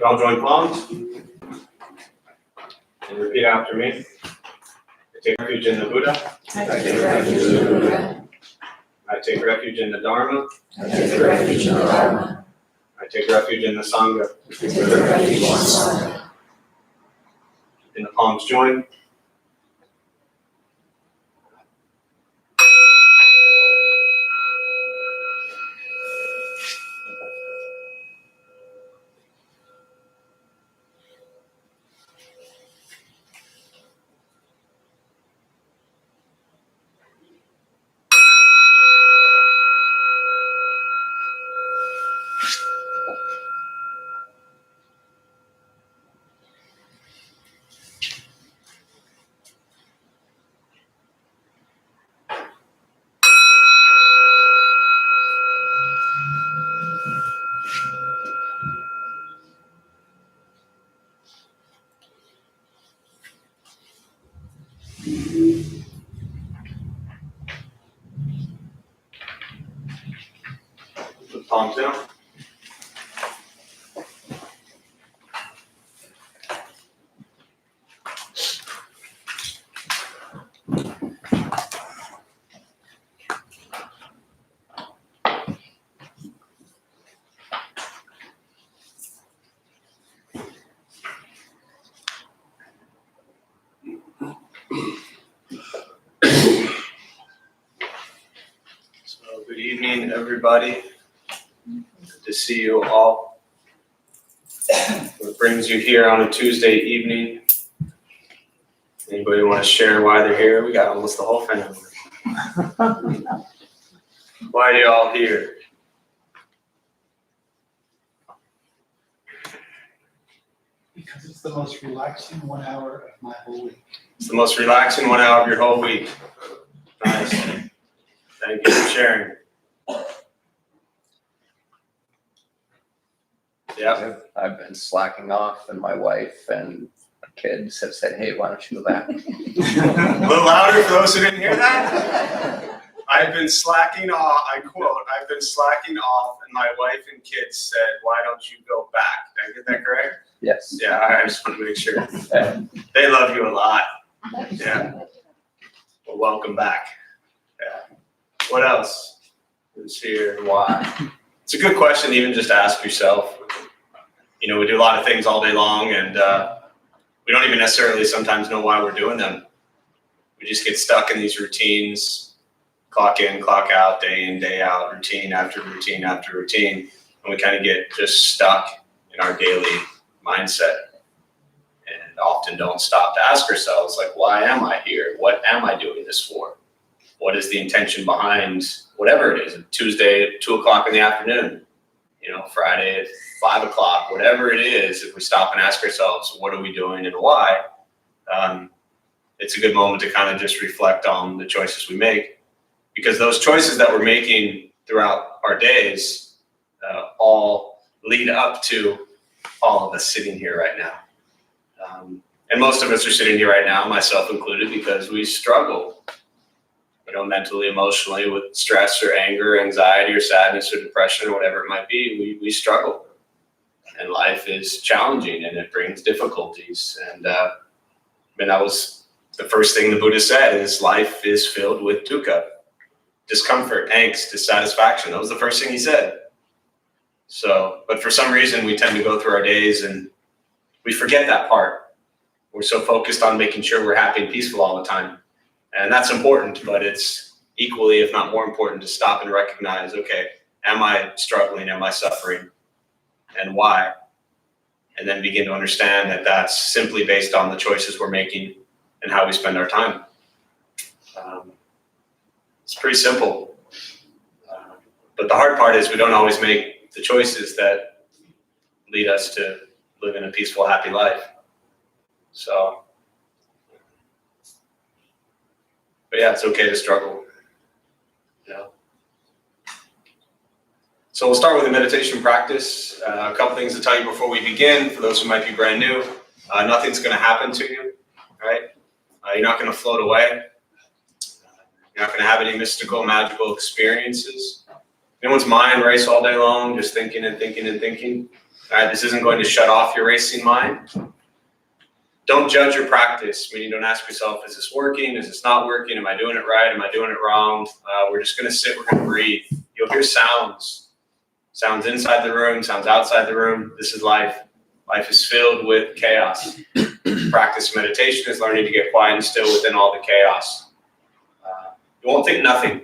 All join palms and repeat after me. I take refuge in the Buddha. I take refuge in the Buddha. I take refuge in the Dharma. I take refuge in the Dharma. I take refuge in the Sangha. I take refuge in the Sangha. In the palms join. Put palms down. Good evening, everybody. Good to see you all. What brings you here on a Tuesday evening? Anybody want to share why they're here? We got almost the whole family. Why are you all here? Because it's the most relaxing 1 hour of my whole week. It's the most relaxing 1 hour of your whole week. Nice. Thank you for sharing. Yeah. I've been slacking off, and my wife and kids have said, "Hey, why don't you go back?" A little louder for those who didn't hear that. I've been slacking off. I quote, "I've been slacking off," and my wife and kids said, "Why don't you go back?" Did I get that correct? Yes. Yeah, I just want to make sure. They love you a lot. Yeah. Well, welcome back. Yeah. What else is here? Why? It's a good question to even just ask yourself. You know, we do a lot of things all day long, and we don't even necessarily sometimes know why we're doing them. We just get stuck in these routines, clock in, clock out, day in, day out, routine after routine after routine, and we kind of get just stuck in our daily mindset and often don't stop to ask ourselves, like, why am I here? What am I doing this for? What is the intention behind whatever it is? Tuesday at 2 o'clock in the afternoon, you know, Friday at 5 o'clock, whatever it is, if we stop and ask ourselves, what are we doing and why? It's a good moment to kind of just reflect on the choices we make, because those choices that we're making throughout our days all lead up to all of us sitting here right now. And most of us are sitting here right now, myself included, because we struggle, you know, mentally, emotionally, with stress or anger, anxiety or sadness or depression or whatever it might be. We struggle, and life is challenging, and it brings difficulties. And that was the first thing the Buddha said, is life is filled with dukkha, discomfort, angst, dissatisfaction. That was the first thing he said. So, but for some reason we tend to go through our days and we forget that part. We're so focused on making sure we're happy and peaceful all the time. And that's important, but it's equally, if not more important, to stop and recognize, okay, am I struggling? Am I suffering? And why? And then begin to understand that that's simply based on the choices we're making and how we spend our time. It's pretty simple. But the hard part is we don't always make the choices that lead us to live in a peaceful, happy life. So, but yeah, it's okay to struggle. You know? So we'll start with a meditation practice. A couple things to tell you before we begin, for those who might be brand new. Nothing's going to happen to you, right? You're not going to float away. You're not going to have any mystical, magical experiences. Anyone's mind race all day long, just thinking and thinking and thinking. All right, this isn't going to shut off your racing mind. Don't judge your practice, meaning don't ask yourself, is this working? Is this not working? Am I doing it right? Am I doing it wrong? We're just going to sit, we're going to breathe. You'll hear sounds. Sounds inside the room, sounds outside the room. This is life. Life is filled with chaos. Practice meditation is learning to get quiet and still within all the chaos. You won't think nothing.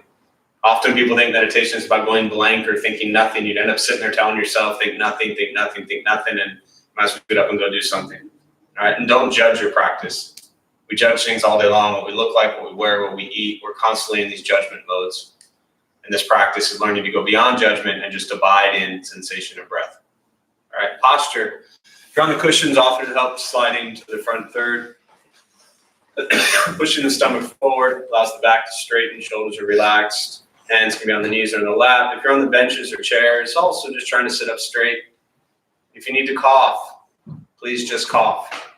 Often people think meditation is about going blank or thinking nothing. You'd end up sitting there telling yourself, think nothing, think nothing, think nothing, and might as well get up and go do something. All right, and don't judge your practice. We judge things all day long, what we look like, what we wear, what we eat. We're constantly in these judgment modes. And this practice is learning to go beyond judgment and just abide in sensation of breath. All right, posture. If you're on the cushions, often it helps sliding to the front third. Pushing the stomach forward allows the back to straighten, shoulders are relaxed. Hands can be on the knees or in the lap. If you're on the benches or chairs, also just trying to sit up straight. If you need to cough, please just cough.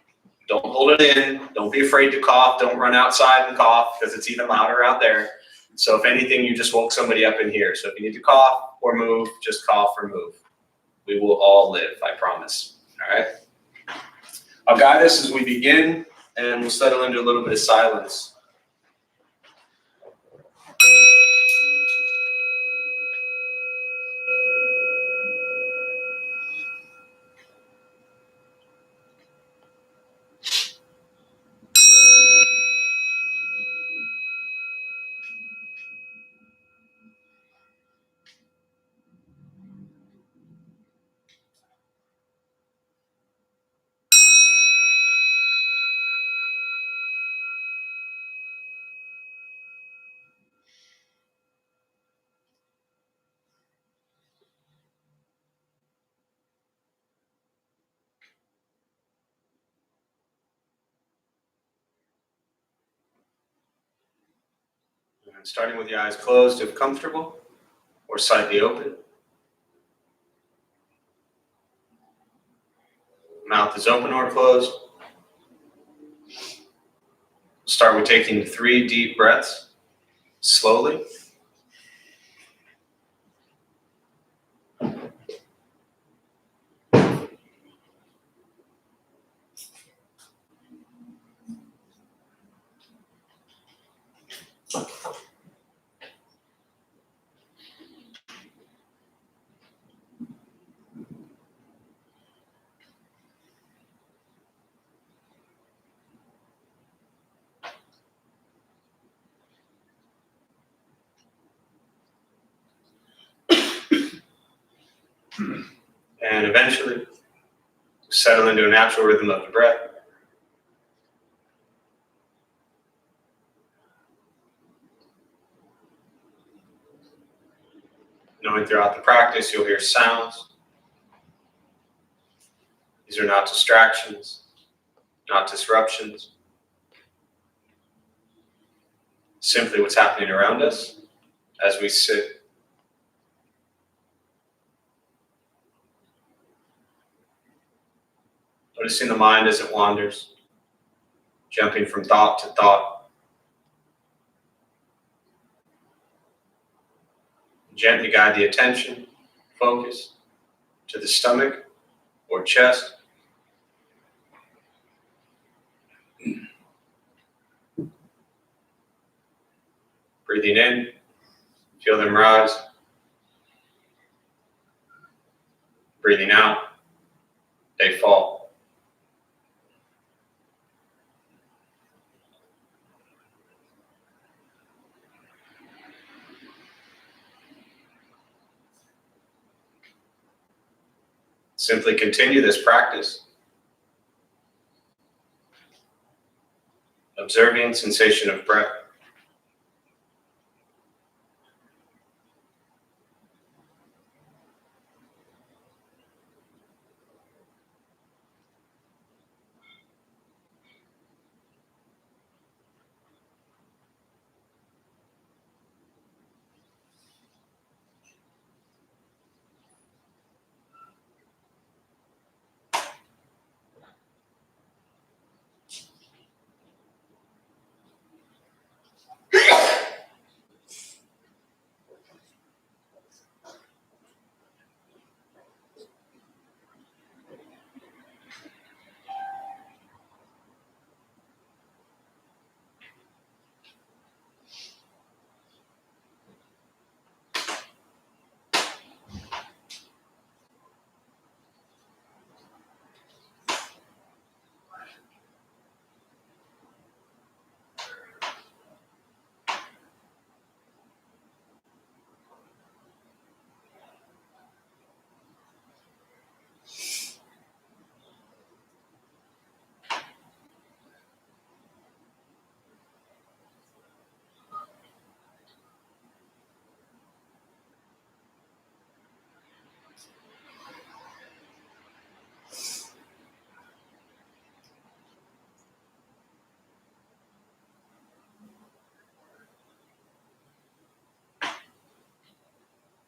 Don't hold it in. Don't be afraid to cough. Don't run outside and cough because it's even louder out there. So if anything, you just woke somebody up in here. So if you need to cough or move, just cough or move. We will all live, I promise. All right? I'll guide us as we begin, and we'll settle into a little bit of silence. And starting with your eyes closed if comfortable, or slightly open. Mouth is open or closed. Start with taking 3 deep breaths, slowly. And eventually, settle into a natural rhythm of the breath. Knowing throughout the practice, you'll hear sounds. These are not distractions, not disruptions. Simply what's happening around us as we sit. Noticing the mind as it wanders, jumping from thought to thought. Gently guide the attention, focus, to the stomach or chest. Breathing in, feel them rise. Breathing out, they fall. Simply continue this practice, observing sensation of breath.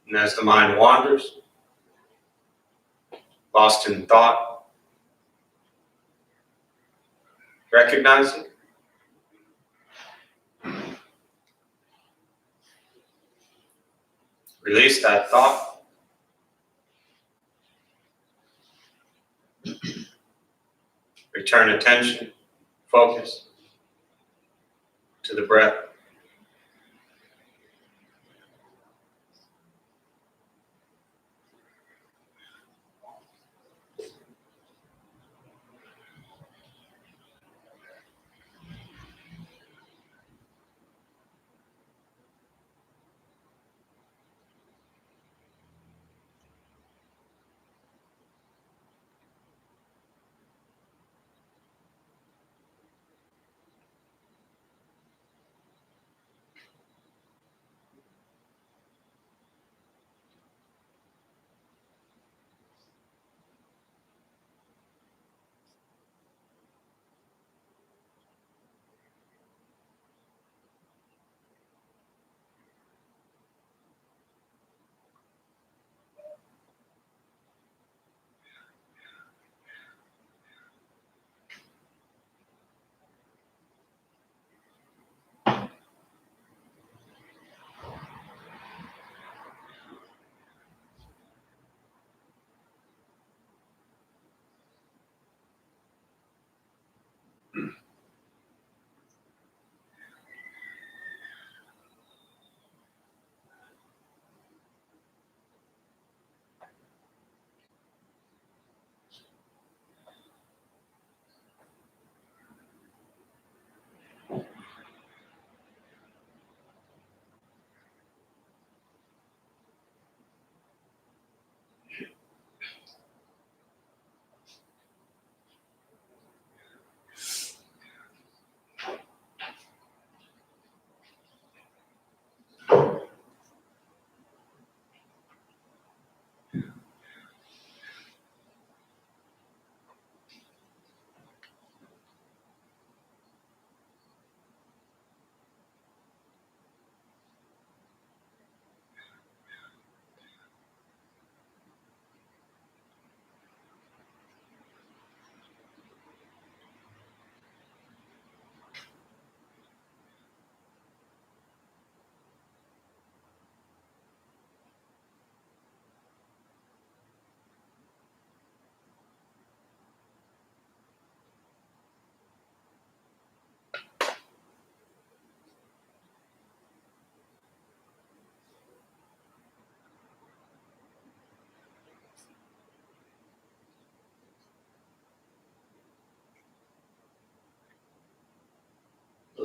And as the mind wanders, lost in thought, recognize it. Release that thought. Return attention, focus to the breath.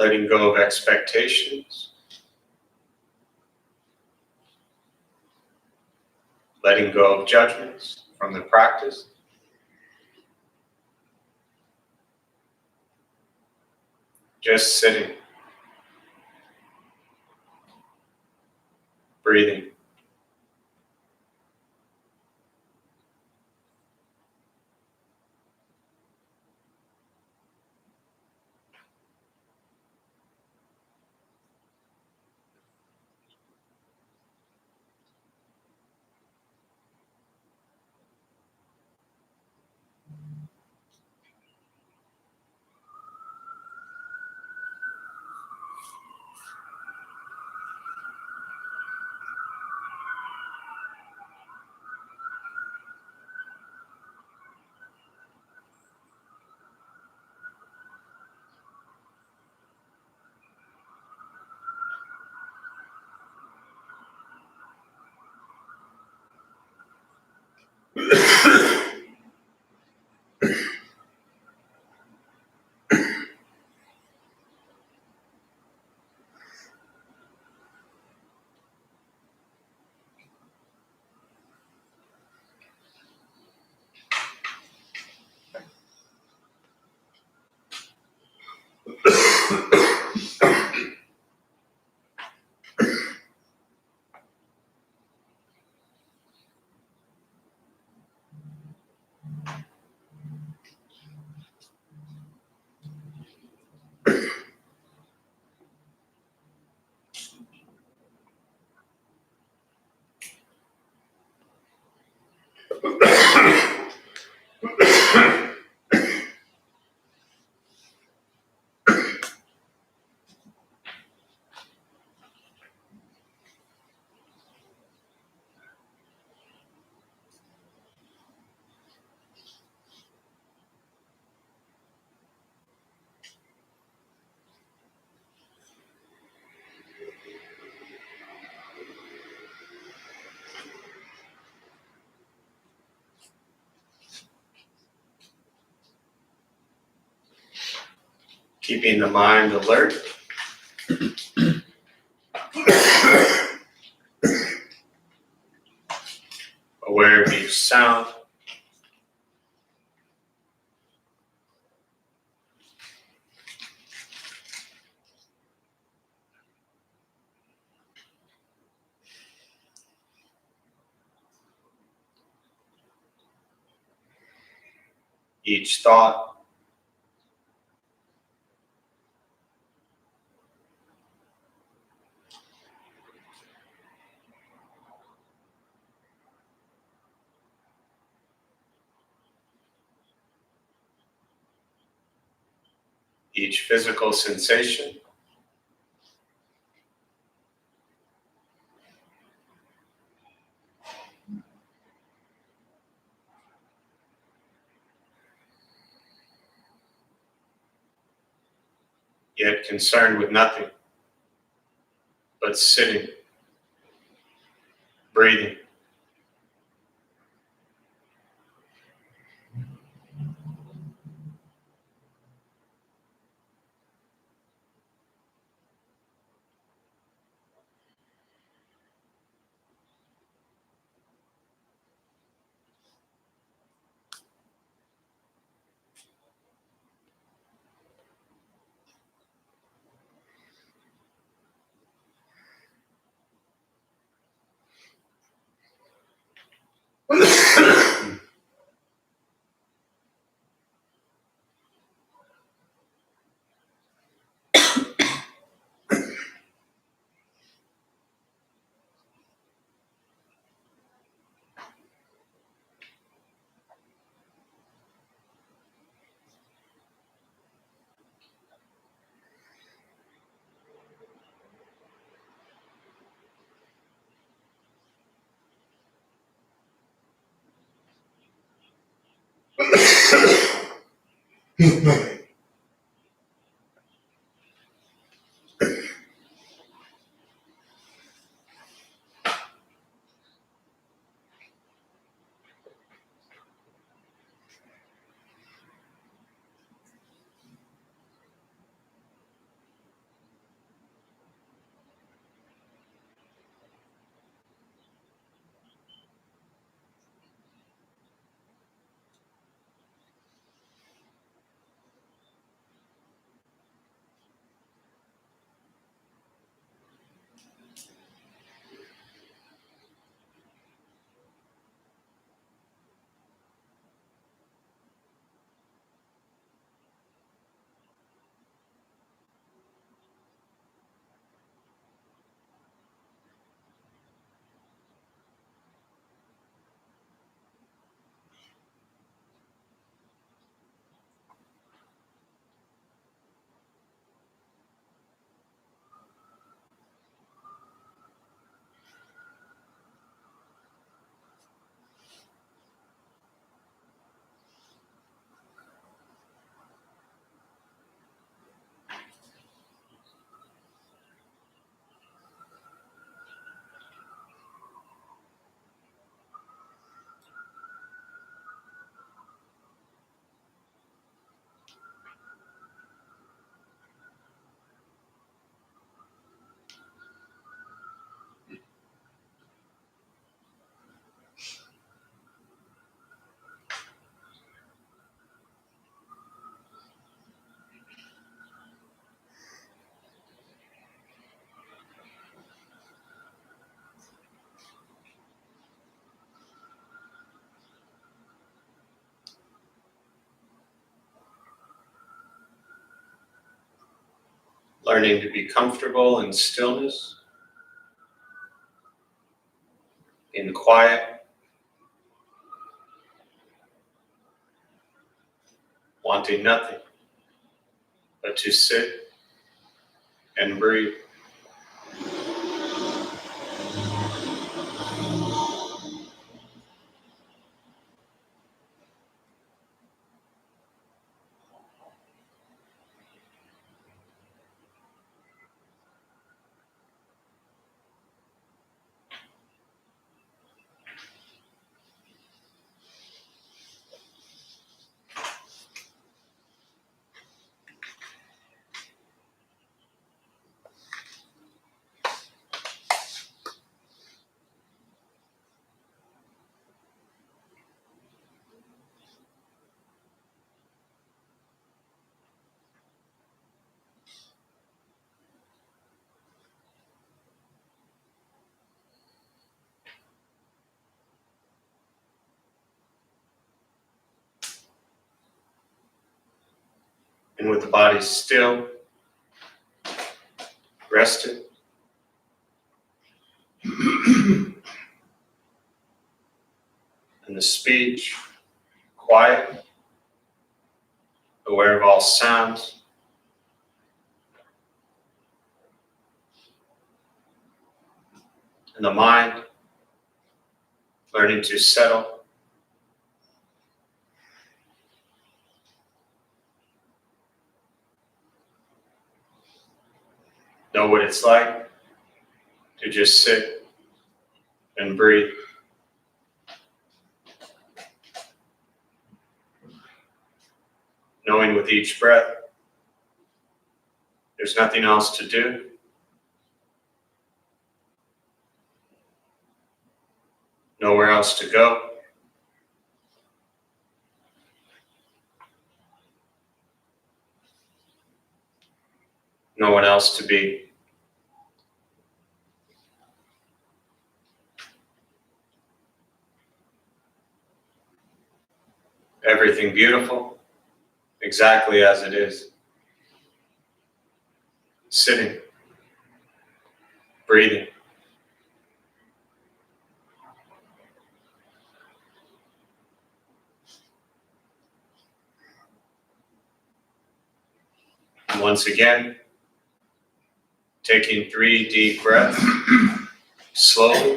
Letting go of expectations. Letting go of judgments from the practice. Just sitting. Breathing. keeping the mind alert. Aware of each sound. Each thought. Each physical sensation. Yet concerned with nothing but sitting, breathing. Learning to be comfortable in stillness, in quiet, wanting nothing but to sit and breathe. And with the body still, rested. And the speech quiet, aware of all sounds. And the mind learning to settle. Know what it's like to just sit and breathe. Knowing with each breath, there's nothing else to do. Nowhere else to go. No one else to be. Everything beautiful, exactly as it is. Sitting, breathing. And once again, taking 3 deep breaths, slowly.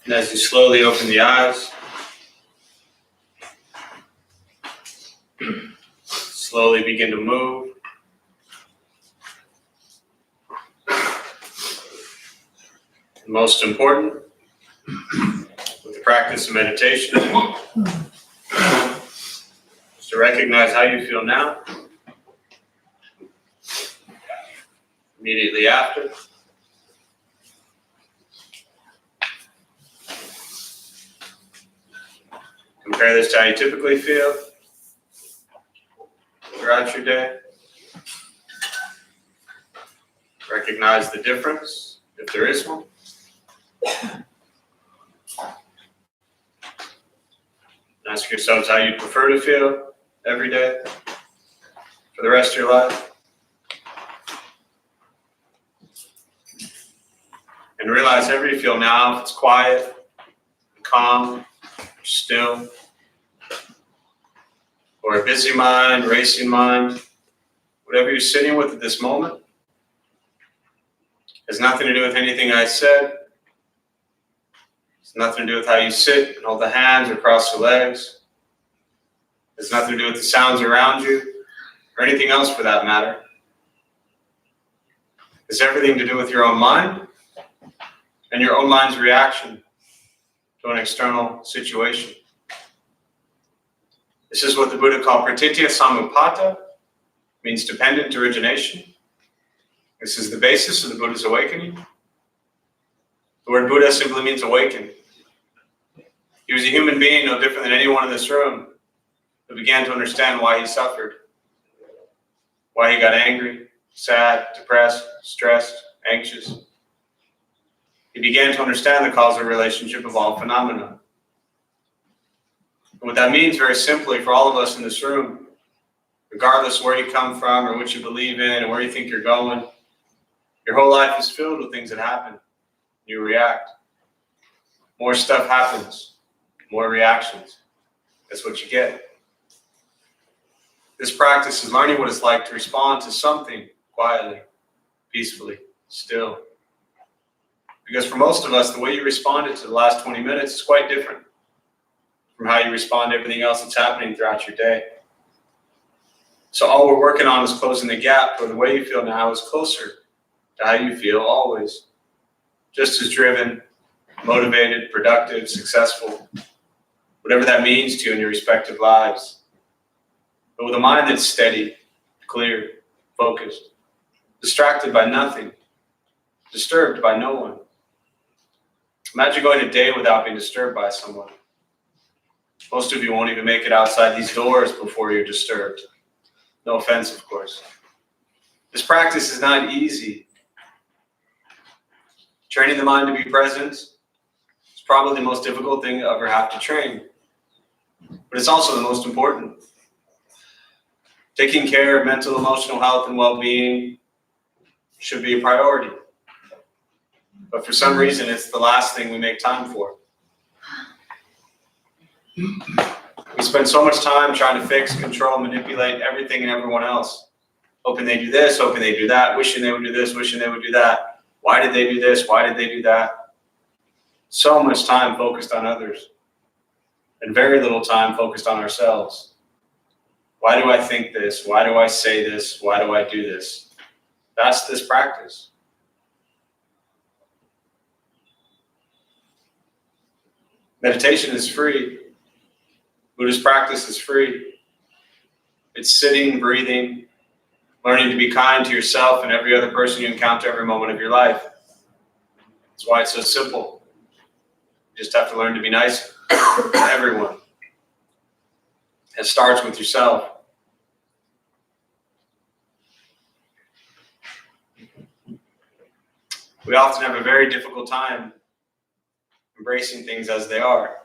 And as you slowly open the eyes, slowly begin to move. And most important, with the practice of meditation, is to recognize how you feel now, immediately after. Compare this to how you typically feel throughout your day. Recognize the difference, if there is one. Ask yourselves how you prefer to feel every day for the rest of your life. And realize however you feel now, if it's quiet, calm, still, or a busy mind, racing mind, whatever you're sitting with at this moment, has nothing to do with anything I said. It's nothing to do with how you sit and hold the hands or cross the legs. It's nothing to do with the sounds around you or anything else for that matter. It's everything to do with your own mind and your own mind's reaction to an external situation. This is what the Buddha called pratitya samuppada, means dependent origination. This is the basis of the Buddha's awakening. The word Buddha simply means awaken. He was a human being no different than anyone in this room who began to understand why he suffered, why he got angry, sad, depressed, stressed, anxious. He began to understand the causal relationship of all phenomena. And what that means very simply for all of us in this room, regardless where you come from or what you believe in or where you think you're going, your whole life is filled with things that happen. You react. More stuff happens, more reactions. That's what you get. This practice is learning what it's like to respond to something quietly, peacefully, still. Because for most of us, the way you responded to the last 20 minutes is quite different from how you respond to everything else that's happening throughout your day. So all we're working on is closing the gap where the way you feel now is closer to how you feel always. Just as driven, motivated, productive, successful, whatever that means to you in your respective lives. But with a mind that's steady, clear, focused, distracted by nothing, disturbed by no one. Imagine going a day without being disturbed by someone. Most of you won't even make it outside these doors before you're disturbed. No offense, of course. This practice is not easy. Training the mind to be present is probably the most difficult thing you ever have to train. But it's also the most important. Taking care of mental, emotional health and well-being should be a priority. But for some reason, it's the last thing we make time for. We spend so much time trying to fix, control, manipulate everything and everyone else. Hoping they do this, hoping they do that, wishing they would do this, wishing they would do that. Why did they do this? Why did they do that? So much time focused on others and very little time focused on ourselves. Why do I think this? Why do I say this? Why do I do this? That's this practice. Meditation is free. Buddhist practice is free. It's sitting, breathing, learning to be kind to yourself and every other person you encounter every moment of your life. That's why it's so simple. You just have to learn to be nice to everyone. It starts with yourself. We often have a very difficult time embracing things as they are.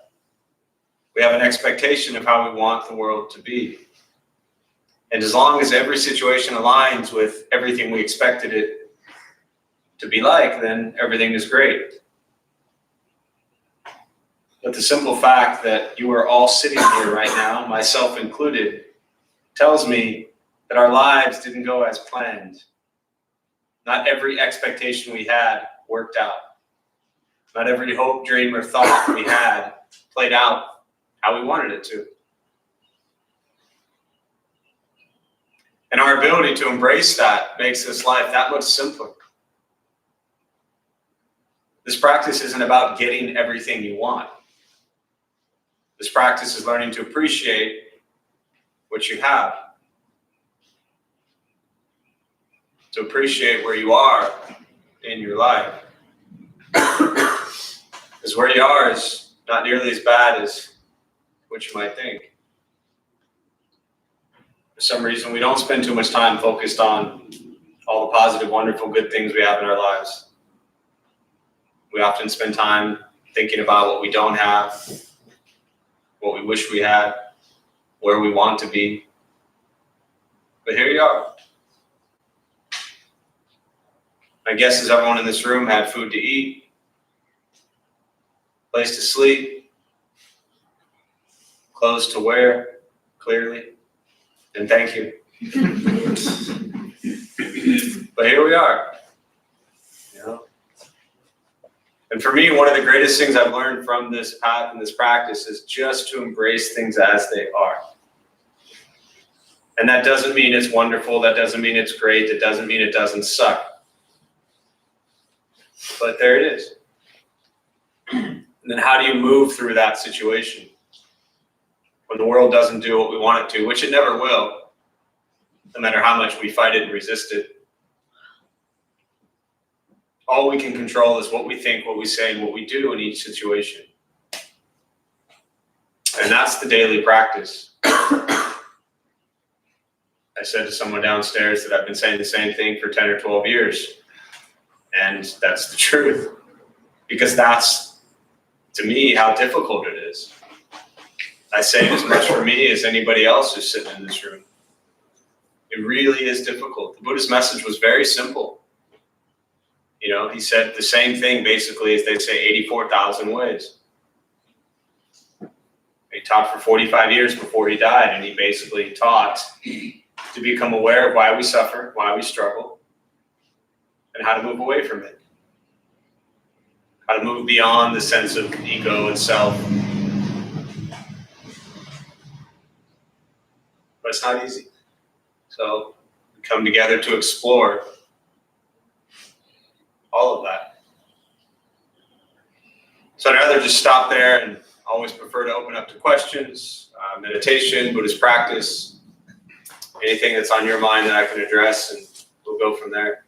We have an expectation of how we want the world to be. And as long as every situation aligns with everything we expected it to be like, then everything is great. But the simple fact that you are all sitting here right now, myself included, tells me that our lives didn't go as planned. Not every expectation we had worked out. Not every hope, dream, or thought we had played out how we wanted it to. And our ability to embrace that makes this life that much simpler. This practice isn't about getting everything you want. This practice is learning to appreciate what you have. To appreciate where you are in your life. Because where you are is not nearly as bad as what you might think. For some reason, we don't spend too much time focused on all the positive, wonderful, good things we have in our lives. We often spend time thinking about what we don't have, what we wish we had, where we want to be. But here you are. My guess is everyone in this room had food to eat, place to sleep, clothes to wear, clearly, and thank you. But here we are. You know? And for me, one of the greatest things I've learned from this path and this practice is just to embrace things as they are. And that doesn't mean it's wonderful, that doesn't mean it's great, it doesn't mean it doesn't suck. But there it is. And then how do you move through that situation? When the world doesn't do what we want it to, which it never will, no matter how much we fight it and resist it. All we can control is what we think, what we say, and what we do in each situation. And that's the daily practice. I said to someone downstairs that I've been saying the same thing for 10 or 12 years. And that's the truth. Because that's, to me, how difficult it is. I say it as much for me as anybody else who's sitting in this room. It really is difficult. The Buddha's message was very simple. You know, he said the same thing basically as they say 84,000 ways. He taught for 45 years before he died, and he basically taught to become aware of why we suffer, why we struggle, and how to move away from it. How to move beyond the sense of ego and self. But it's not easy. So we come together to explore all of that. So I'd rather just stop there, and always prefer to open up to questions, meditation, Buddhist practice, anything that's on your mind that I can address, and we'll go from there.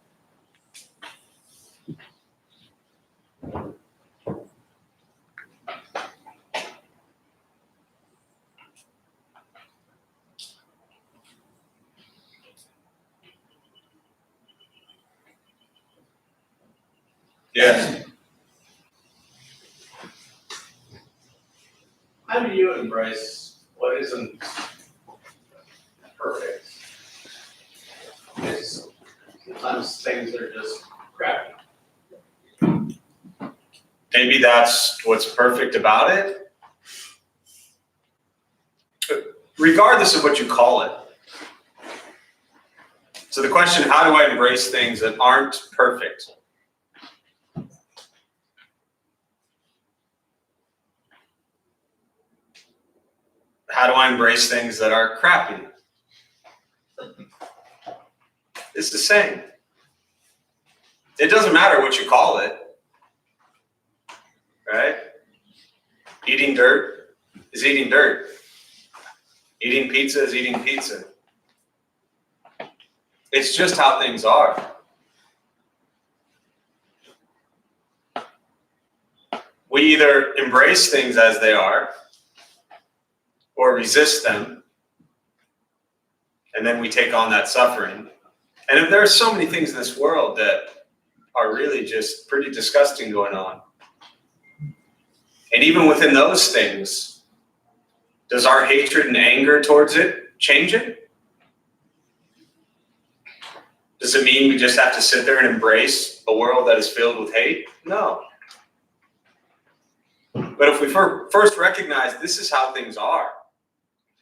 Yes. How do you embrace what isn't perfect? Because sometimes things are just crappy. Maybe that's what's perfect about it. Regardless of what you call it. So the question, how do I embrace things that aren't perfect? How do I embrace things that are crappy? It's the same. It doesn't matter what you call it, right? Eating dirt is eating dirt. Eating pizza is eating pizza. It's just how things are. We either embrace things as they are, or resist them, and then we take on that suffering. And if there are so many things in this world that are really just pretty disgusting going on, and even within those things, does our hatred and anger towards it change it? Does it mean we just have to sit there and embrace a world that is filled with hate? No. But if we first recognize this is how things are,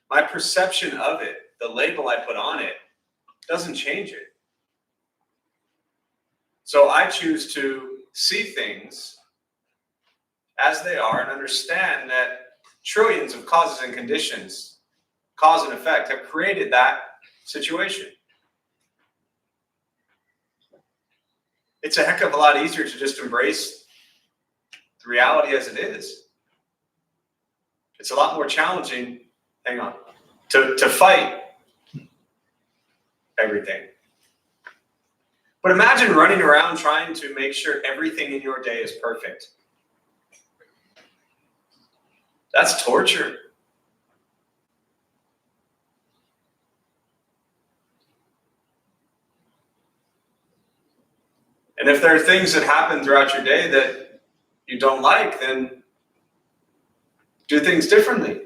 my perception of it, the label I put on it, doesn't change it. So I choose to see things as they are and understand that trillions of causes and conditions, cause and effect, have created that situation. It's a heck of a lot easier to just embrace the reality as it is. It's a lot more challenging, to fight everything. But imagine running around trying to make sure everything in your day is perfect. That's torture. And if there are things that happen throughout your day that you don't like, then do things differently.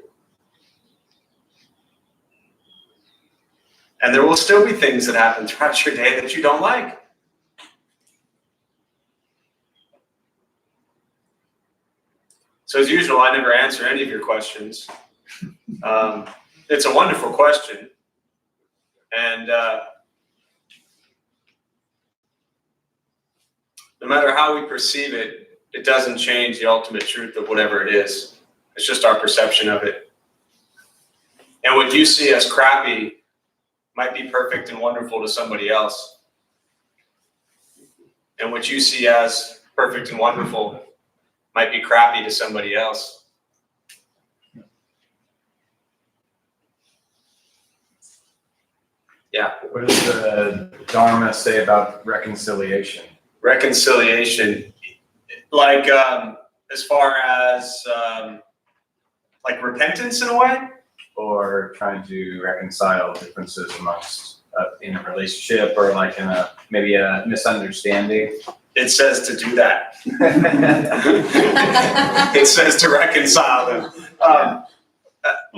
And there will still be things that happen throughout your day that you don't like. So as usual, I never answer any of your questions. It's a wonderful question. And no matter how we perceive it, it doesn't change the ultimate truth of whatever it is. It's just our perception of it. And what you see as crappy might be perfect and wonderful to somebody else. And what you see as perfect and wonderful might be crappy to somebody else. Yeah. What does the Dharma say about reconciliation? Reconciliation, like as far as like repentance in a way? Or trying to reconcile differences amongst in a relationship or like in a maybe a misunderstanding. It says to do that. It says to reconcile them.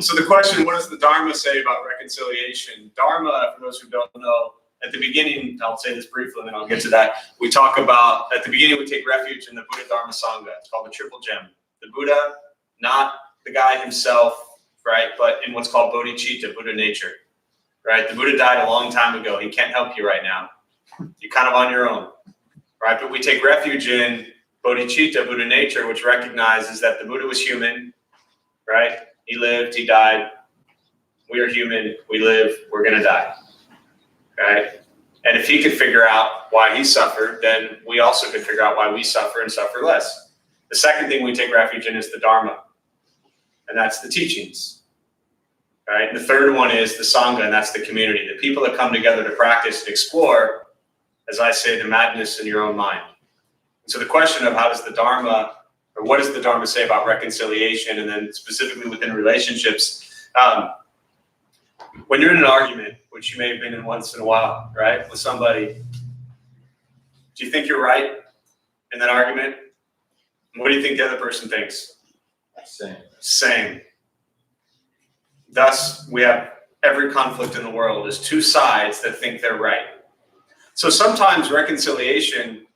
So the question, what does the Dharma say about reconciliation? Dharma, for those who don't know, at the beginning, I'll say this briefly and then I'll get to that. We talk about, at the beginning, we take refuge in the Buddha Dharma Sangha. It's called the Triple Gem. The Buddha, not the guy himself, right? But in what's called bodhicitta, Buddha nature, right? The Buddha died a long time ago. He can't help you right now. You're kind of on your own, right? But we take refuge in bodhicitta, Buddha nature, which recognizes that the Buddha was human, right? He lived, he died. We are human, we live, we're gonna die, right? And if he could figure out why he suffered, then we also could figure out why we suffer and suffer less. The second thing we take refuge in is the Dharma, and that's the teachings, right? And the third one is the Sangha, and that's the community, the people that come together to practice and explore, as I say, the madness in your own mind. And so the question of how does the Dharma, or what does the Dharma say about reconciliation, and then specifically within relationships, when you're in an argument, which you may have been in once in a while, right, with somebody, do you think you're right in that argument? What do you think the other person thinks? Same. Thus, we have every conflict in the world is two sides that think they're right. So sometimes reconciliation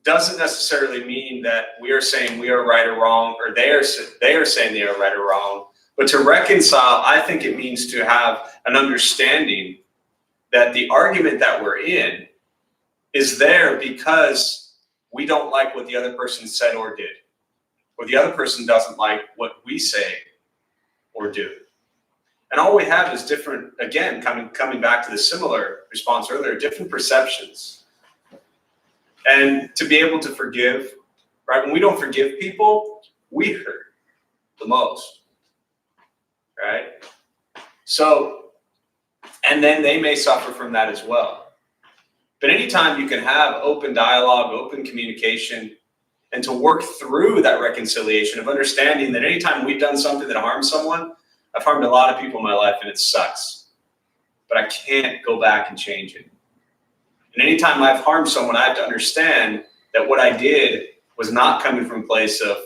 doesn't necessarily mean that we are saying we are right or wrong, or they are saying they are right or wrong. But to reconcile, I think it means to have an understanding that the argument that we're in is there because we don't like what the other person said or did, or the other person doesn't like what we say or do. And all we have is different, again, coming back to the similar response earlier, different perceptions. And to be able to forgive, right? When we don't forgive people, we hurt the most, right? So, and then they may suffer from that as well. But anytime you can have open dialogue, open communication, and to work through that reconciliation of understanding that anytime we've done something that harms someone, I've harmed a lot of people in my life and it sucks, but I can't go back and change it. And anytime I've harmed someone, I have to understand that what I did was not coming from a place of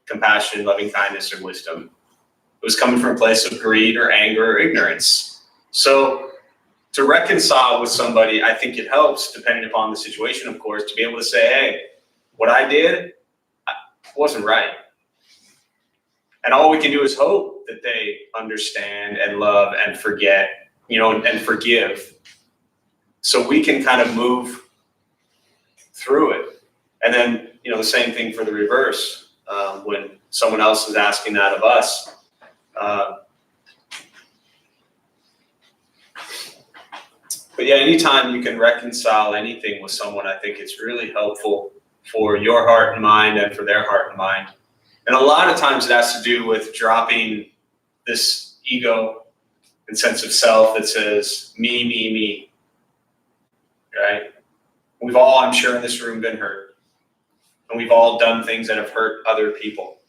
compassion, loving kindness, or wisdom. It was coming from a place of greed or anger or ignorance. So to reconcile with somebody, I think it helps, depending upon the situation, of course, to be able to say, hey, what I did wasn't right. And all we can do is hope that they understand and love and forget, and forgive. So we can kind of move through it. And then, the same thing for the reverse. When someone else is asking that of us, but yeah, anytime you can reconcile anything with someone, I think it's really helpful for your heart and mind and for their heart and mind. And a lot of times it has to do with dropping this ego and sense of self that says me, me, me, right? We've all, I'm sure in this room, been hurt. And we've all done things that have hurt other people.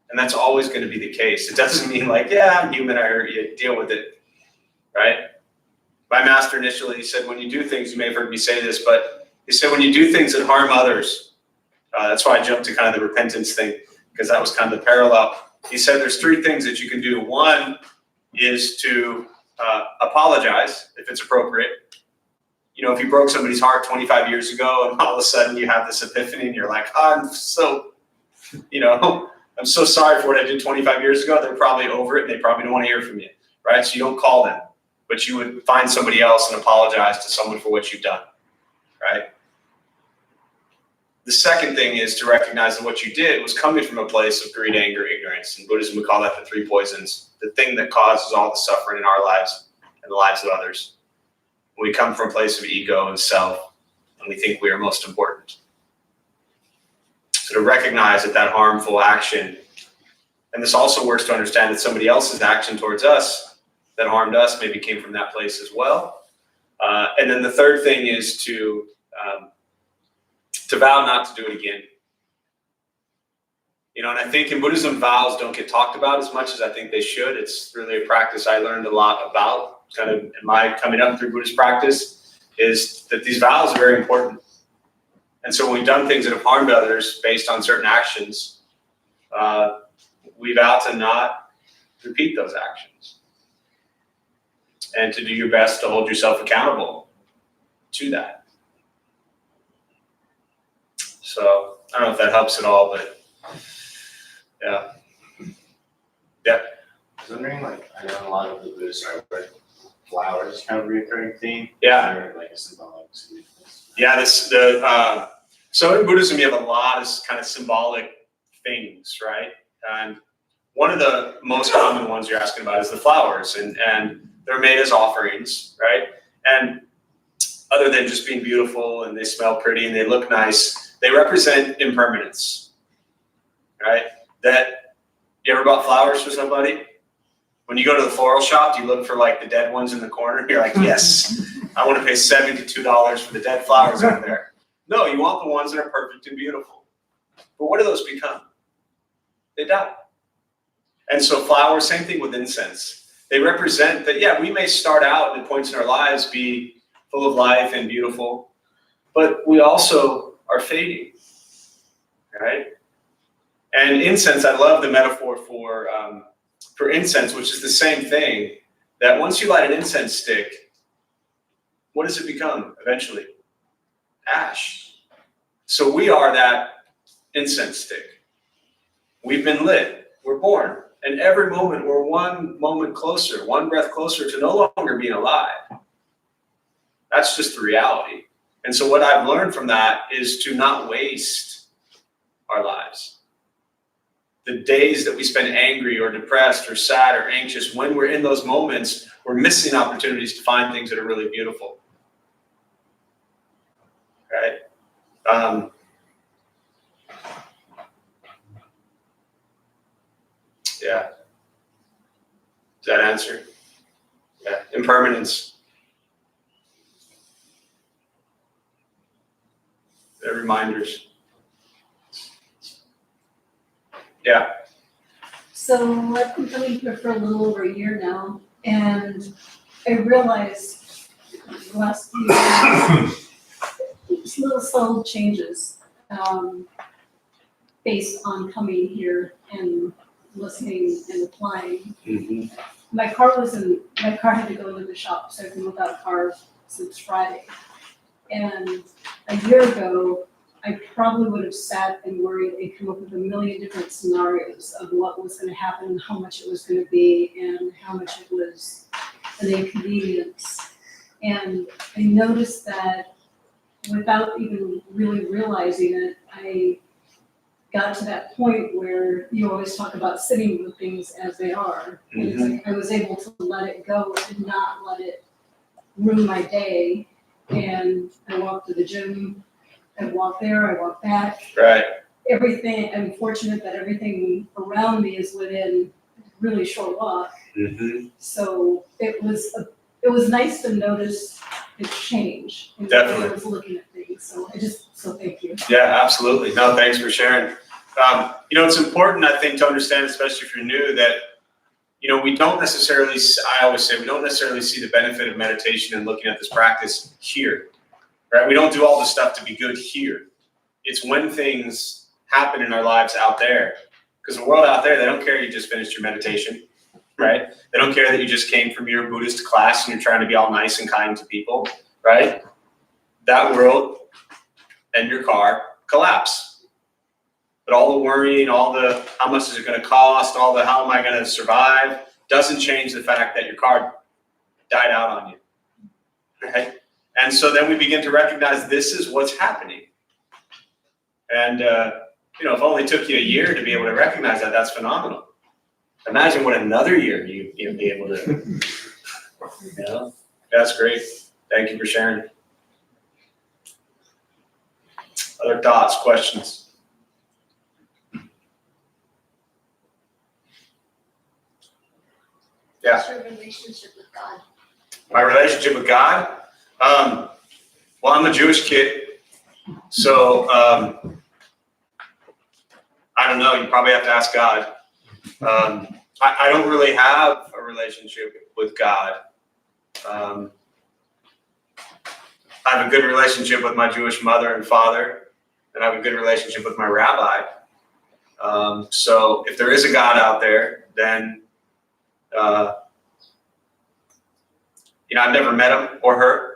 And that's always going to be the case. It doesn't mean like, yeah, I'm human, I hurt you, deal with it, right? My master initially, he said, when you do things, you may have heard me say this, but he said, when you do things that harm others, that's why I jumped to kind of the repentance thing, because that was kind of the parallel. He said there's three things that you can do. One is to apologize if it's appropriate. If you broke somebody's heart 25 years ago and all of a sudden you have this epiphany and you're like, oh, I'm so sorry for what I did 25 years ago. They're probably over it and they probably don't want to hear from you, right? So you don't call them, but you would find somebody else and apologize to someone for what you've done, right? The second thing is to recognize that what you did was coming from a place of greed, anger, ignorance. In Buddhism, we call that the three poisons, the thing that causes all the suffering in our lives and the lives of others. We come from a place of ego and self, and we think we are most important. So to recognize that harmful action, and this also works to understand that somebody else's action towards us that harmed us maybe came from that place as well. And then the third thing is to to vow not to do it again. You know, and I think in Buddhism, vows don't get talked about as much as I think they should. It's really a practice I learned a lot about, kind of in my coming up through Buddhist practice, is that these vows are very important. And so when we've done things that have harmed others based on certain actions, we vow to not repeat those actions. And to do your best to hold yourself accountable to that. So I don't know if that helps at all, but yeah. I was wondering, like, I know a lot of the Buddhists are with flowers, kind of recurring theme. Yeah. Or like a symbolic significance. Yeah, so in Buddhism, you have a lot of kind of symbolic things, right? And one of the most common ones you're asking about is the flowers, and they're made as offerings, right? And other than just being beautiful and they smell pretty and they look nice, they represent impermanence, right? That, you ever bought flowers for somebody? When you go to the floral shop, do you look for like the dead ones in the corner? You're like, yes, I want to pay $72 for the dead flowers over there. No, you want the ones that are perfect and beautiful. But what do those become? They die. And so flowers, same thing with incense. They represent that, yeah, we may start out at points in our lives be full of life and beautiful, but we also are fading, right? And incense, I love the metaphor for incense, which is the same thing, that once you light an incense stick, what does it become eventually? Ash. So we are that incense stick. We've been lit. We're born. And every moment, we're one moment closer, one breath closer to no longer being alive. That's just the reality. And so what I've learned from that is to not waste our lives. The days that we spend angry or depressed or sad or anxious, when we're in those moments, we're missing opportunities to find things that are really beautiful. Right? Yeah. Does that answer? Yeah. Impermanence. They're reminders. Yeah. So I've been coming here for a little over a year now, and I realized the last few years, just little subtle changes based on coming here and listening and applying. Mm-hmm. My car had to go to the shop, so I've been without a car since Friday. And a year ago, I probably would have sat and worried and come up with a million different scenarios of what was going to happen, and how much it was going to be, and how much it was an inconvenience. And I noticed that without even really realizing it, I got to that point where you always talk about sitting with things as they are. And it's like I was able to let it go and not let it ruin my day. And I walked to the gym, I walked there, I walked back. Right. Everything, I'm fortunate that everything around me is within a really short walk. Mm-hmm. So it was nice to notice the change in the way I was looking at things. So thank you. Yeah, absolutely. No, thanks for sharing. It's important, I think, to understand, especially if you're new, that, we don't necessarily, I always say, we don't necessarily see the benefit of meditation and looking at this practice here, right? We don't do all this stuff to be good here. It's when things happen in our lives out there. Because the world out there, they don't care you just finished your meditation, right? They don't care that you just came from your Buddhist class and you're trying to be all nice and kind to people, right? That world and your car collapse. But all the worrying, all the how much is it going to cost, all the how am I going to survive, doesn't change the fact that your car died out on you, right? And so then we begin to recognize this is what's happening. And, if it only took you a year to be able to recognize that, that's phenomenal. Imagine what another year you'd be able to, That's great. Thank you for sharing. Other thoughts, questions? Yeah. What's your relationship with God? My relationship with God? Well, I'm a Jewish kid, So, I don't know, you probably have to ask God. I don't really have a relationship with God. I have a good relationship with my Jewish mother and father, and I have a good relationship with my rabbi. So if there is a God out there, then, I've never met him or her.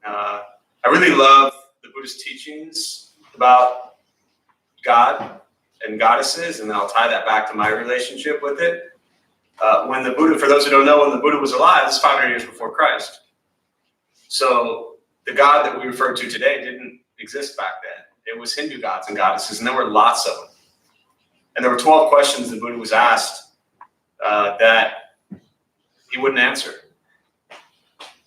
I really love the Buddhist teachings about God and goddesses, and I'll tie that back to my relationship with it. When the Buddha, for those who don't know, when the Buddha was alive, this is 500 years before Christ. So the God that we refer to today didn't exist back then. It was Hindu gods and goddesses, and there were lots of them. And there were 12 questions the Buddha was asked that he wouldn't answer.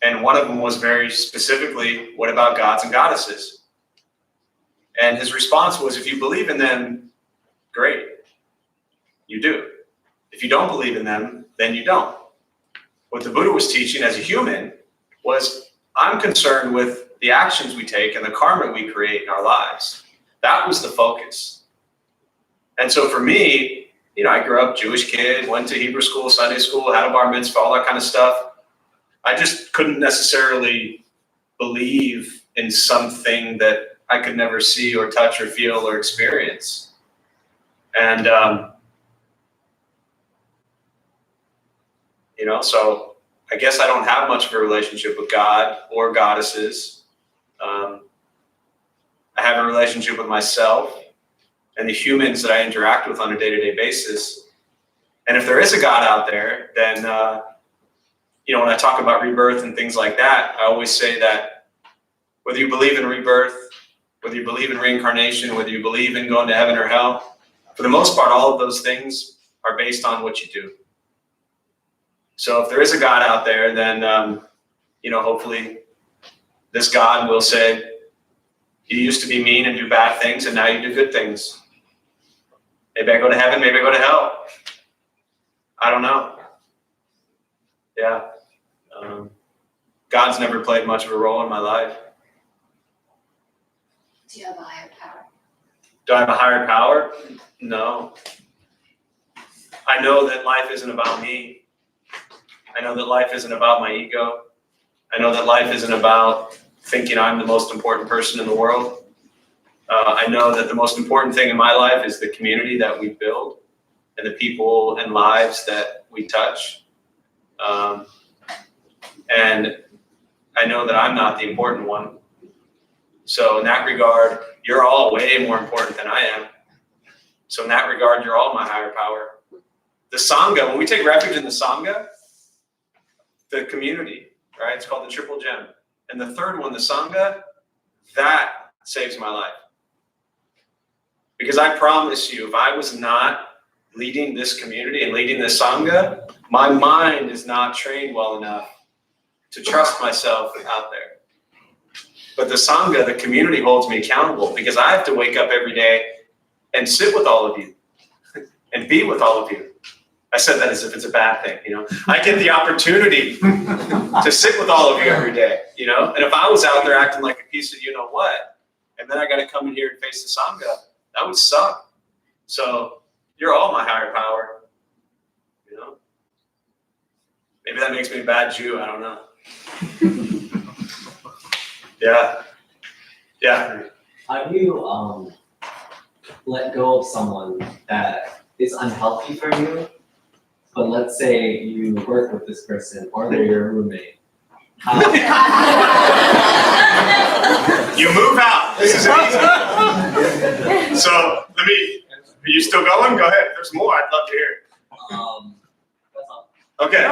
And one of them was very specifically, what about gods and goddesses? And his response was, if you believe in them, great, you do. If you don't believe in them, then you don't. What the Buddha was teaching as a human was, I'm concerned with the actions we take and the karma we create in our lives. That was the focus. And so for me, I grew up Jewish kid, went to Hebrew school, Sunday school, had a bar mitzvah, all that kind of stuff. I just couldn't necessarily believe in something that I could never see or touch or feel or experience. And, so I guess I don't have much of a relationship with God or goddesses. I have a relationship with myself and the humans that I interact with on a day-to-day basis. And if there is a God out there, then, when I talk about rebirth and things like that, I always say that whether you believe in rebirth, whether you believe in reincarnation, whether you believe in going to heaven or hell, for the most part, all of those things are based on what you do. So if there is a God out there, then, hopefully this God will say, you used to be mean and do bad things, and now you do good things. Maybe I go to heaven, maybe I go to hell. I don't know. Yeah. God's never played much of a role in my life. Do you have a higher power? Do I have a higher power? No. I know that life isn't about me. I know that life isn't about my ego. I know that life isn't about thinking I'm the most important person in the world. I know that the most important thing in my life is the community that we build and the people and lives that we touch. And I know that I'm not the important one. So in that regard, you're all way more important than I am. So in that regard, you're all my higher power. The Sangha, when we take refuge in the Sangha, the community, right? It's called the Triple Gem. And the third one, the Sangha, that saves my life. Because I promise you, if I was not leading this community and leading this Sangha, my mind is not trained well enough to trust myself out there. But the Sangha, the community, holds me accountable because I have to wake up every day and sit with all of you and be with all of you. I said that as if it's a bad thing, I get the opportunity to sit with all of you every day, And if I was out there acting like a piece of you-know-what, and then I got to come in here and face the Sangha, that would suck. So you're all my higher power, Maybe that makes me a bad Jew. I don't know. Yeah. Have you let go of someone that is unhealthy for you? But let's say you work with this person or they're your roommate. You move out. This is easy. So are you still going? Go ahead. There's more. I'd love to hear. That's all. Okay.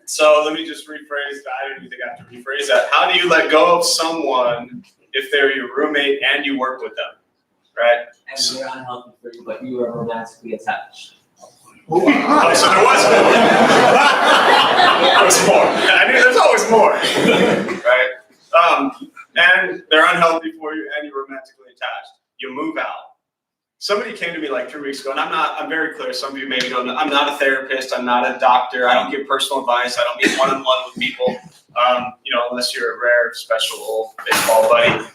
So let me just rephrase that. I don't even think I have to rephrase that. How do you let go of someone if they're your roommate and you work with them, right? And they're unhealthy for you, but you are romantically attached. Oh, so there was more. There was more. I knew there's always more, right? And they're unhealthy for you and you're romantically attached. You move out. somebody came to me like 3 weeks ago, and I'm very clear, some of you maybe don't know, I'm not a therapist, I'm not a doctor, I don't give personal advice, I don't meet one-on-one with people, unless you're a rare, special old baseball buddy.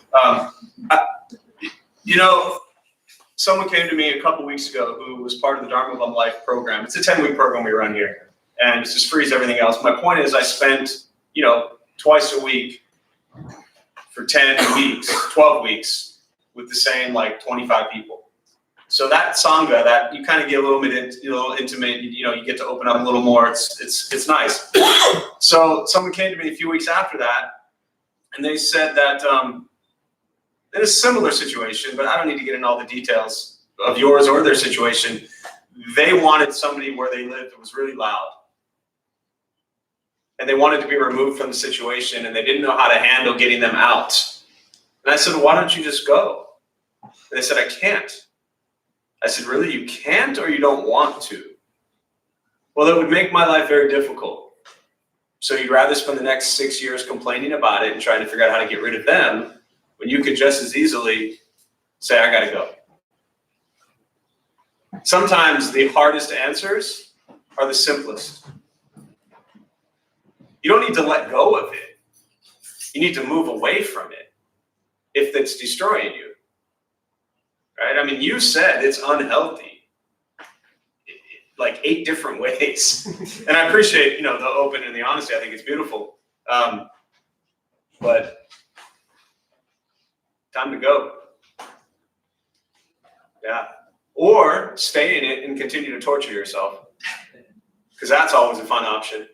Someone came to me a couple weeks ago who was part of the Dharma of Life program. It's a 10-week program we run here, and it's just free as everything else. My point is I spent, twice a week for 10 weeks, 12 weeks with the same 25 people. So that Sangha, that you kind of get a little intimate, you get to open up a little more. It's nice. So someone came to me a few weeks after that, and they said that in a similar situation, but I don't need to get into all the details of yours or their situation. They wanted somebody where they lived that was really loud. And they wanted to be removed from the situation, and they didn't know how to handle getting them out. And I said, well, why don't you just go? And they said, I can't. I said, really, you can't, or you don't want to? Well, it would make my life very difficult. So you'd rather spend the next 6 years complaining about it and trying to figure out how to get rid of them, when you could just as easily say, I gotta go. Sometimes the hardest answers are the simplest. You don't need to let go of it. You need to move away from it if it's destroying you. Right? I mean, you said it's unhealthy. 8 different ways. And I appreciate, the open and the honesty. I think it's beautiful. But time to go. Yeah. Or stay in it and continue to torture yourself. Because that's always a fun option.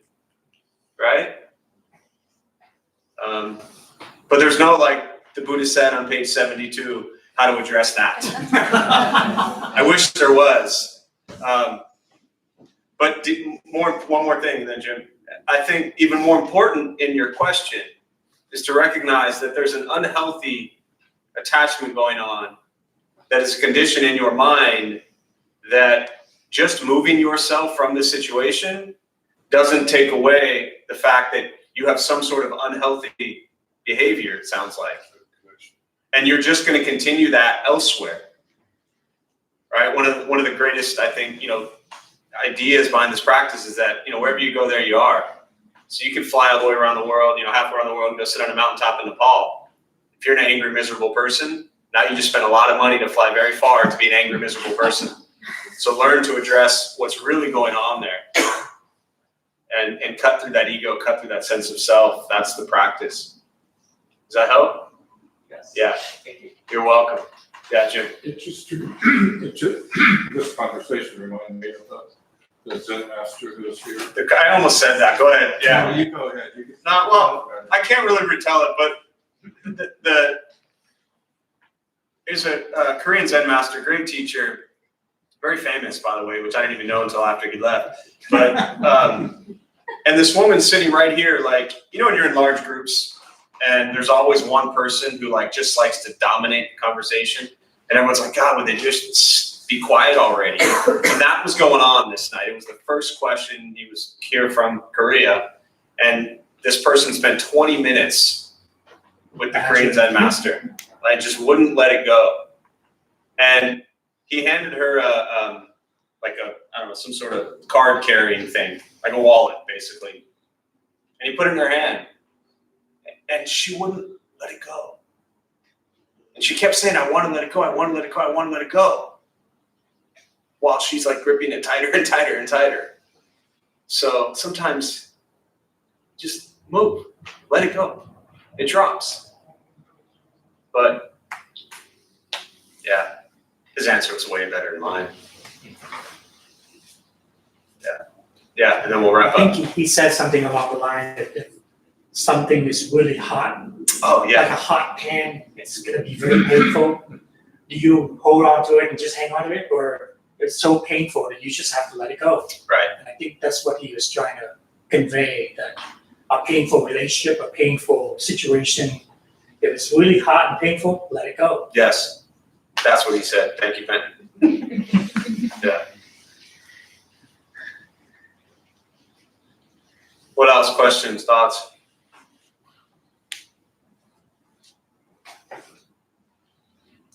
Right? But there's no, the Buddha said on page 72, how to address that. I wish there was. But one more thing then, Jim. I think even more important in your question is to recognize that there's an unhealthy attachment going on that is a condition in your mind that just moving yourself from the situation doesn't take away the fact that you have some sort of unhealthy behavior, it sounds like. And you're just going to continue that elsewhere. Right? One of the greatest, I think, ideas behind this practice is that, wherever you go, there you are. So you can fly all the way around the world, halfway around the world and go sit on a mountaintop in Nepal. If you're an angry, miserable person, now you just spent a lot of money to fly very far to be an angry, miserable person. So learn to address what's really going on there. And cut through that ego, cut through that sense of self. That's the practice. Does that help? Yes. Yeah. Thank you. You're welcome. Yeah, Jim. This conversation reminded me of the Zen master who's here. I almost said that. Go ahead. Yeah. No, you go ahead. I can't really retell it, but there's a Korean Zen master, great teacher, very famous, by the way, which I didn't even know until after he left. But and this woman sitting right here, when you're in large groups, and there's always one person who just likes to dominate the conversation, and everyone's like, God, would they just be quiet already? And that was going on this night. It was the first question. He was here from Korea, and this person spent 20 minutes with the Korean Zen master. Just wouldn't let it go. And he handed her some sort of card carrying thing, like a wallet, basically. And he put it in her hand. And she wouldn't let it go. And she kept saying, I want to let it go, I want to let it go, I want to let it go. While she's gripping it tighter and tighter and tighter. So sometimes just move, let it go. It drops. But yeah, his answer was way better than mine. Yeah, and then we'll wrap I up. think he said something along the line that if something is really hot, Oh like yeah, a hot pan, it's gonna be very painful. Do you hold on to it and just hang on to it, or it's so painful that you just have to let it go? right. And I think that's what he was trying to convey, that a painful relationship, a painful situation, if it's really hot and painful, let it go. Yes, that's what he said. Thank you, Ben. Yeah. What else? Questions, thoughts?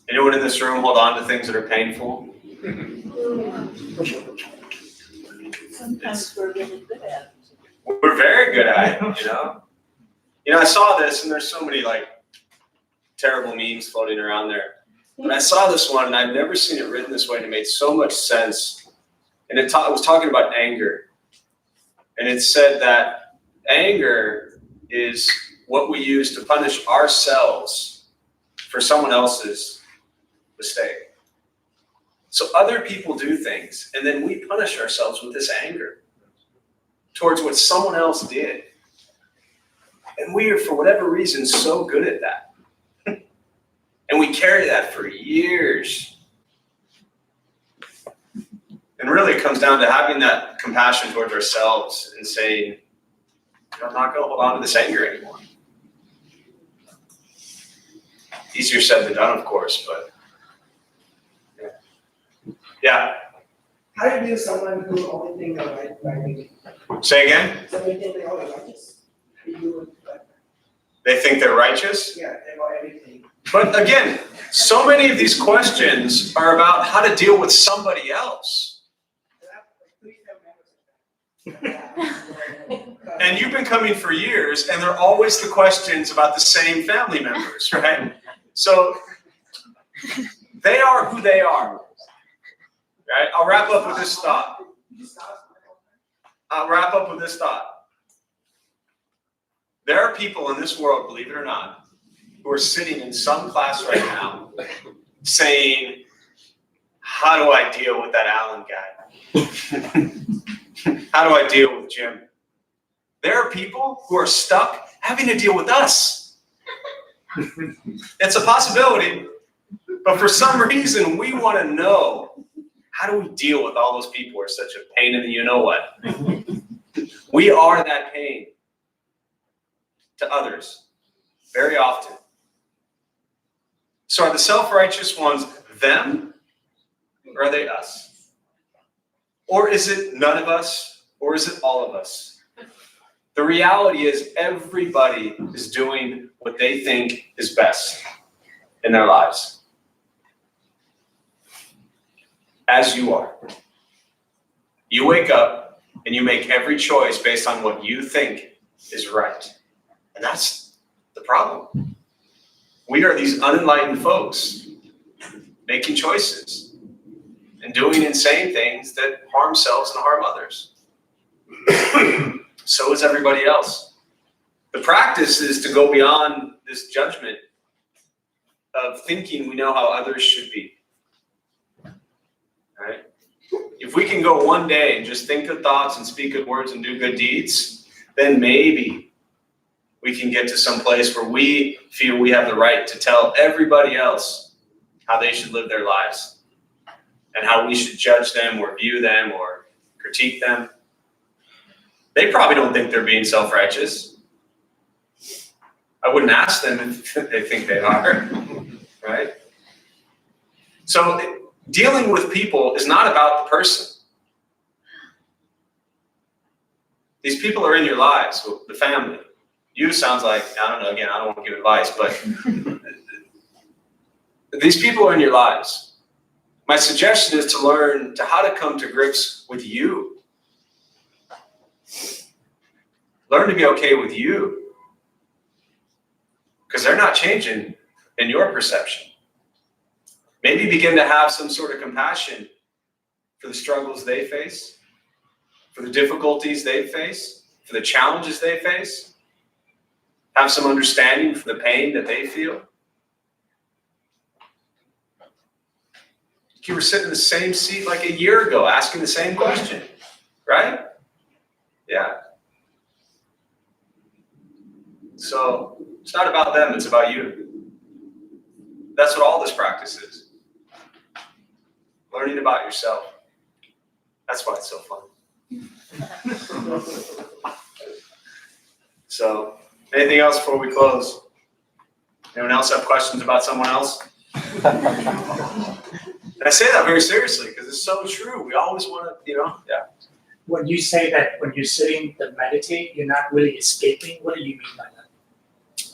Anyone in this room hold on to things that are painful? Sometimes we're really good at We're very good at it, you know? You know, I saw this, and there's so many like terrible memes floating around there. But I saw this one, and I've never seen it written this way, and it made so much sense. And it was talking about anger. And it said that anger is what we use to punish ourselves for someone else's mistake. So other people do things, and then we punish ourselves with this anger towards what someone else did. And we are, for whatever reason, so good at that. And we carry that for years. And really it comes down to having that compassion towards ourselves and saying, I'm not going to hold on to this anger anymore. Easier said than done, of course, but yeah. How do you deal with someone who only think they're right? Say again? Somebody think they're only righteous. How do you deal with that? They think they're righteous? Yeah, they know everything. But again, so many of these questions are about how to deal with somebody else. And you've been coming for years, and they're always the questions about the same family members, right? So they are who they are. Right? I'll wrap up with this thought. There are people in this world, believe it or not, who are sitting in some class right now saying, how do I deal with that Alan guy? How do I deal with Jim? There are people who are stuck having to deal with us. It's a possibility, but for some reason we want to know, how do we deal with all those people who are such a pain in the you-know-what? We are that pain to others very often. So are the self-righteous ones them, or are they us? Or is it none of us, or is it all of us? The reality is everybody is doing what they think is best in their lives. As you are. You wake up and you make every choice based on what you think is right. And that's the problem. We are these unenlightened folks making choices and doing insane things that harm selves and harm others. So is everybody else. The practice is to go beyond this judgment of thinking we know how others should be. Right? If we can go one day and just think good thoughts and speak good words and do good deeds, then maybe we can get to some place where we feel we have the right to tell everybody else how they should live their lives and how we should judge them or view them or critique them. They probably don't think they're being self-righteous. I wouldn't ask them if they think they are, right? So dealing with people is not about the person. These people are in your lives, the family. You sounds like, I don't know, again, I don't want to give advice, but these people are in your lives. My suggestion is to learn how to come to grips with you. Learn to be okay with you. Because they're not changing in your perception. Maybe begin to have some sort of compassion for the struggles they face, for the difficulties they face, for the challenges they face. Have some understanding for the pain that they feel. You were sitting in the same seat like a year ago, asking the same question, right? Yeah. So it's not about them, it's about you. That's what all this practice is. Learning about yourself. That's why it's so fun. So, anything else before we close? Anyone else have questions about someone else? And I say that very seriously because it's so true. We always want to, yeah. When you say that when you're sitting to meditate, you're not really escaping, what do you mean by that?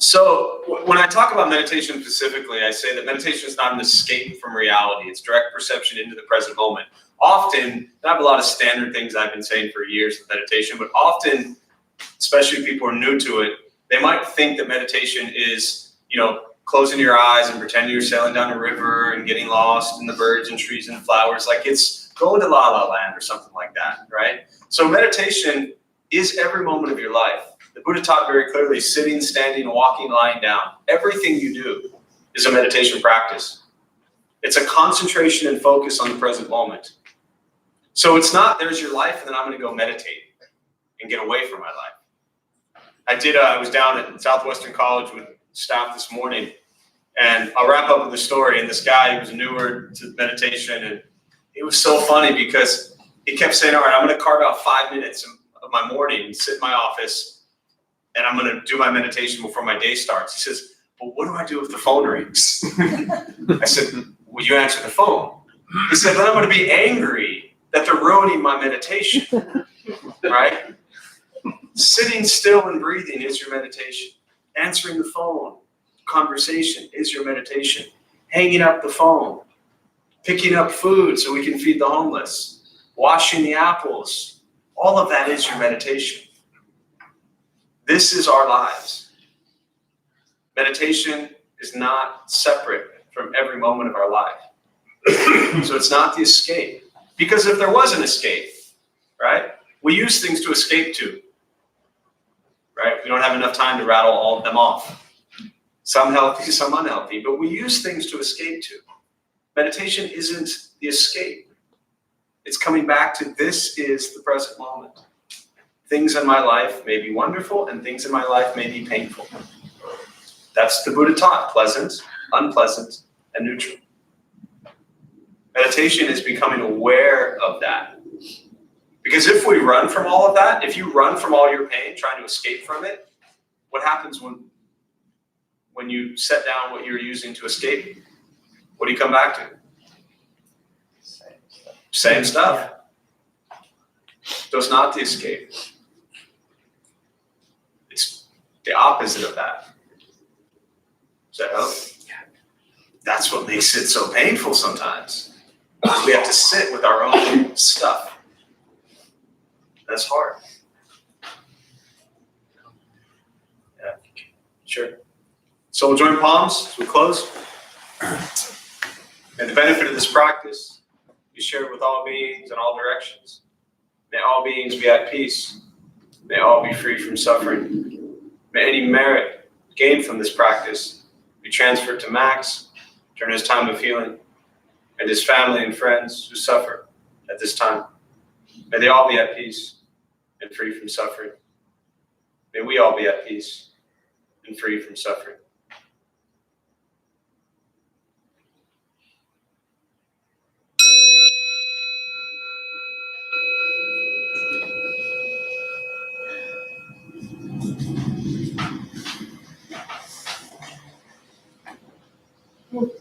So when I talk about meditation specifically, I say that meditation is not an escape from reality. It's direct perception into the present moment. Often, I have a lot of standard things I've been saying for years with meditation, but often, especially if people are new to it, they might think that meditation is, closing your eyes and pretending you're sailing down a river and getting lost in the birds and trees and flowers, like it's going to La La Land or something like that, right? So meditation is every moment of your life. The Buddha taught very clearly, sitting, standing, walking, lying down. Everything you do is a meditation practice. It's a concentration and focus on the present moment. So it's not, there's your life, and then I'm going to go meditate and get away from my life. I was down at Southwestern College with staff this morning, and I'll wrap up with the story. And this guy, he was newer to meditation, and it was so funny because he kept saying, all right, I'm going to carve out 5 minutes of my morning and sit in my office, and I'm going to do my meditation before my day starts. He says, well, what do I do if the phone rings? I said, well, you answer the phone. He said, then I'm going to be angry that they're ruining my meditation, right? Sitting still and breathing is your meditation. Answering the phone, conversation is your meditation. Hanging up the phone, picking up food so we can feed the homeless, washing the apples, all of that is your meditation. This is our lives. Meditation is not separate from every moment of our life. So it's not the escape. Because if there was an escape, right, we use things to escape to. Right? We don't have enough time to rattle all of them off. Some healthy, some unhealthy, but we use things to escape to. Meditation isn't the escape. It's coming back to this is the present moment. Things in my life may be wonderful and things in my life may be painful. That's the Buddha taught, pleasant, unpleasant, and neutral. Meditation is becoming aware of that. Because if we run from all of that, if you run from all your pain, trying to escape from it, what happens when you set down what you're using to escape? What do you come back to? Same stuff. So it's not the escape. It's the opposite of that. Does that help? That's what makes it so painful sometimes. We have to sit with our own stuff. That's hard. Yeah, sure. So we'll join palms as we close. And the benefit of this practice be shared with all beings in all directions. May all beings be at peace. May all be free from suffering. May any merit gained from this practice be transferred to Max during his time of healing and his family and friends who suffer at this time. May they all be at peace and free from suffering. May we all be at peace and free from suffering. Well,